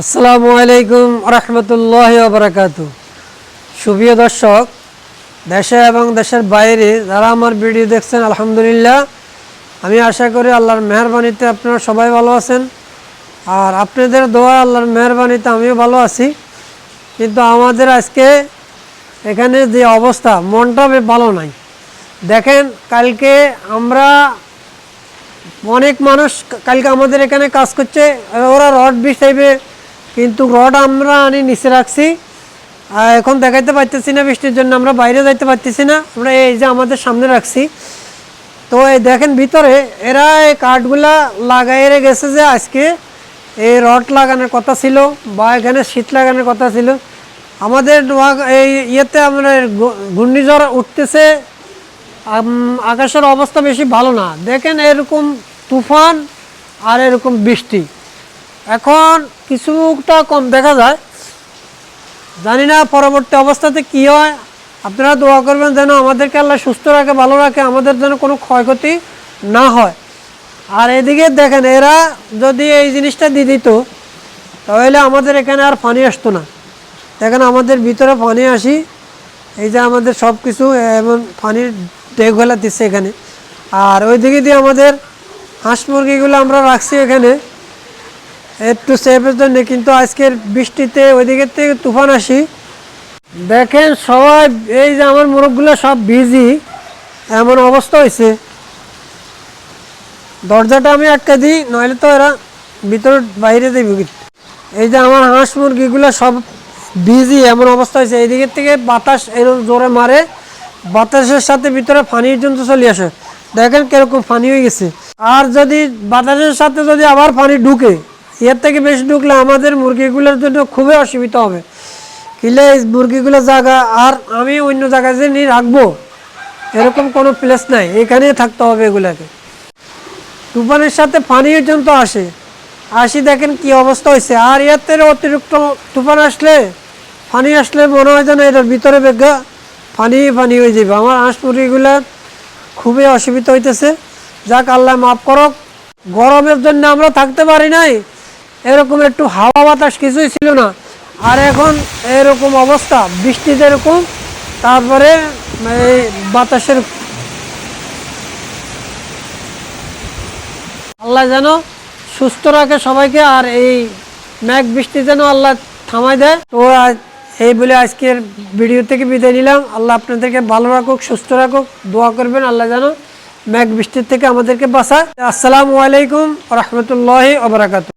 আসসালামু আলাইকুম রহমতুল্লাহি ওয়া বারাকাতুহু। সুপ্রিয় দর্শক, দেশে এবং দেশের বাইরে যারা আমার ভিডিও দেখছেন, আলহামদুলিল্লাহ আমি আশা করি আল্লাহর মেহেরবানিতে আপনারা সবাই ভালো আছেন। আর আপনাদের দোয়া আল্লাহর মেহেরবানিতে আমিও ভালো আছি। কিন্তু আমাদের আজকে এখানে যে অবস্থা, মনটা ভালো নাই। দেখেন, কালকে আমরা অনেক মানুষ কালকে আমাদের এখানে কাজ করছে, ওরা রড বিছাইবে, কিন্তু রড আমরা আনি নিচে রাখছি। এখন দেখাইতে পারতেছি না, বৃষ্টির জন্য আমরা বাইরে যাইতে পারতেছি না। আমরা এই যে আমাদের সামনে রাখছি, তো এই দেখেন ভিতরে এরা এই কাঠগুলা লাগাইয়ে গেছে যে আজকে এই রড লাগানোর কথা ছিল বা এখানে শীত লাগানোর কথা ছিল। আমাদের এই ইয়েতে আমরা ঘূর্ণিঝড় উঠতেছে, আকাশের অবস্থা বেশি ভালো না। দেখেন এরকম তুফান আর এরকম বৃষ্টি, এখন কিছুটা কম দেখা যায়। জানি না পরবর্তী অবস্থাতে কি হয়। আপনারা দোয়া করবেন যেন আমাদেরকে আল্লাহ সুস্থ রাখে, ভালো রাখে, আমাদের যেন কোনো ক্ষয়ক্ষতি না হয়। আর এদিকে দেখেন, এরা যদি এই জিনিসটা দিয়ে দিত তাহলে আমাদের এখানে আর পানি আসতো না। দেখেন আমাদের ভিতরে পানি আসি, এই যে আমাদের সব কিছু এমন পানির ডেক ফেলা দিচ্ছে এখানে। আর ওইদিকে দিয়ে আমাদের হাঁস মুরগিগুলো আমরা রাখছি এখানে একটু সেফের জন্য। কিন্তু আজকের বৃষ্টিতে ওইদিকের থেকে তুফান আসি, দেখেন সবাই এই যে আমার মোরগগুলো সব ভিজি, এমন অবস্থা হয়েছে। দরজাটা আমি আটকে দিই, নইলে তো এরা ভিতর বাইরে দেবে। এই যে আমার হাঁস মুরগিগুলো সব ভিজি, এমন অবস্থা হয়েছে। এইদিকের থেকে বাতাস এরকম জোরে মারে, বাতাসের সাথে ভিতরে পানির জন্য চলে আসে। দেখেন কিরকম পানি হয়ে গেছে। আর যদি বাতাসের সাথে যদি আবার পানি ঢুকে, এর থেকে বেশি ঢুকলে আমাদের মুরগিগুলোর জন্য খুবই অসুবিধা হবে। কিলে এই মুরগিগুলো জায়গা আর আমি অন্য জায়গায় যে নিয়ে রাখবো এরকম কোনো প্লেস নাই, এখানেই থাকতে হবে এগুলাকে। তুফানের সাথে পানি পর্যন্ত আসি দেখেন কি অবস্থা হয়েছে। আর এর থেকে অতিরিক্ত তুফান আসলে, পানি আসলে মনে হয় যেন এটার ভিতরে বেগা পানি হয়ে যাবে। আমার হাঁস মুরগিগুলো খুবই অসুবিধা হইতেছে। যাক, আল্লাহ মাফ করক। গরমের জন্য আমরা থাকতে পারি নাই, এরকম একটু হাওয়া বাতাস কিছুই ছিল না। আর এখন এরকম অবস্থা, বৃষ্টি যেরকম, তারপরে এই বাতাসের। আল্লাহ যেন সুস্থ রাখে সবাইকে, আর এই মেঘ বৃষ্টি যেন আল্লাহ থামাই দেয়। তো এই বলে আজকের ভিডিও থেকে বিদায় নিলাম। আল্লাহ আপনাদেরকে ভালো রাখুক, সুস্থ রাখুক, দোয়া করবেন আল্লাহ যেন মেঘ বৃষ্টির থেকে আমাদেরকে বাঁচায়। আসসালামু আলাইকুম রহমতুল্লাহি ওয়া বারাকাতুহু।